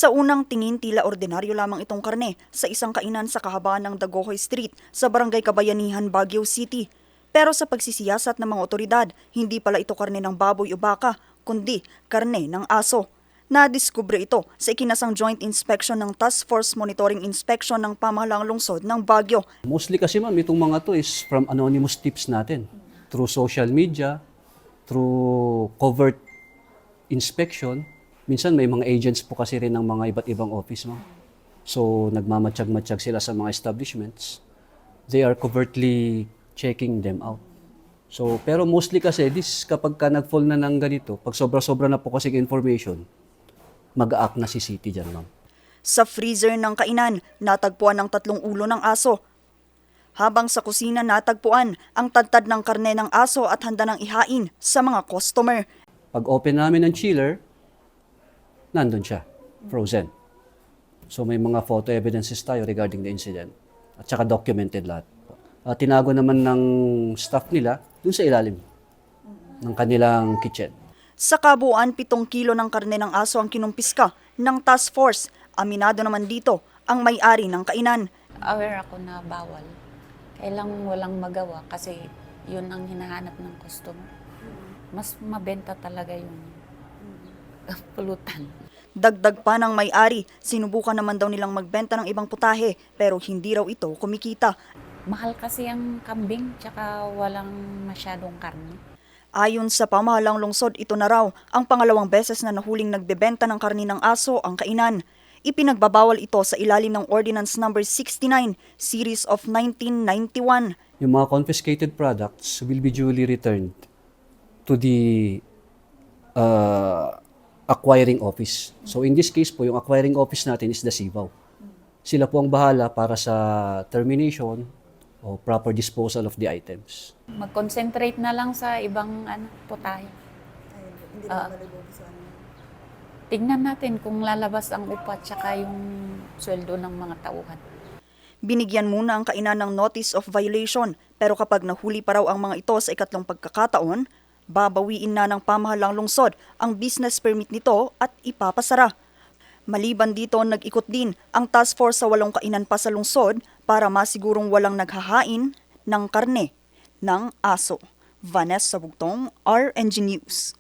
Sa unang tingin, tila ordinaryo lamang itong karne sa isang kainan sa kahabaan ng Dagohoy Street sa Barangay Kabayanihan, Baguio City. Pero sa pagsisiyasat ng mga otoridad, hindi pala ito karne ng baboy o baka, kundi karne ng aso. Nadiskubre ito sa ikinasang joint inspection ng Task Force Monitoring Inspection ng Pamahalaang Lungsod ng Baguio. Mostly kasi ma'am, itong mga to is from anonymous tips natin. Through social media, through covert inspection. Minsan may mga agents po kasi rin ng mga iba't ibang office, ma'am. So nagmamatsyag-matsyag sila sa mga establishments. They are covertly checking them out. So, pero mostly kasi, kapag ka nag-fall na ng ganito, pag sobra-sobra na po kasi information, mag-a-act na si City dyan, ma'am. Sa freezer ng kainan, natagpuan ang 3 ulo ng aso. Habang sa kusina natagpuan ang tadtad ng karne ng aso at handa ng ihain sa mga customer. Pag open namin ng chiller, nandun siya, frozen. So may mga photo evidences tayo regarding the incident at saka documented lahat. Tinago naman ng staff nila dun sa ilalim ng kanilang kitchen. Sa kabuuan, 7 kilo ng karne ng aso ang kinumpiska ng task force. Aminado naman dito ang may-ari ng kainan. Aware ako na bawal. Kailang walang magawa kasi yun ang hinahanap ng customer. Mas mabenta talaga yung pulutan. Dagdag pa ng may-ari, sinubukan naman daw nilang magbenta ng ibang putahe pero hindi raw ito kumikita. Mahal kasi ang kambing tsaka walang masyadong karne. Ayon sa Pamahalaang Lungsod, ito na raw ang pangalawang beses na nahuling nagbebenta ng karne ng aso ang kainan. Ipinagbabawal ito sa ilalim ng Ordinance No. 69, Series of 1991. Yung mga confiscated products will be duly returned to the acquiring office. So in this case po, yung acquiring office natin is the SIVAW. Sila po ang bahala para sa termination o proper disposal of the items. Mag-concentrate na lang sa ibang putahe. Tingnan natin kung lalabas ang upa tsaka yung sweldo ng mga tauhan. Binigyan muna ang kainan ng notice of violation pero kapag nahuli pa raw ang mga ito sa ikatlong pagkakataon, babawiin na ng Pamahalaang Lungsod ang business permit nito at ipapasara. Maliban dito, nag-ikot din ang task force sa 8 kainan pa sa lungsod para masigurong walang naghahain ng karne ng aso. Vanessa Bugtong, RNG News.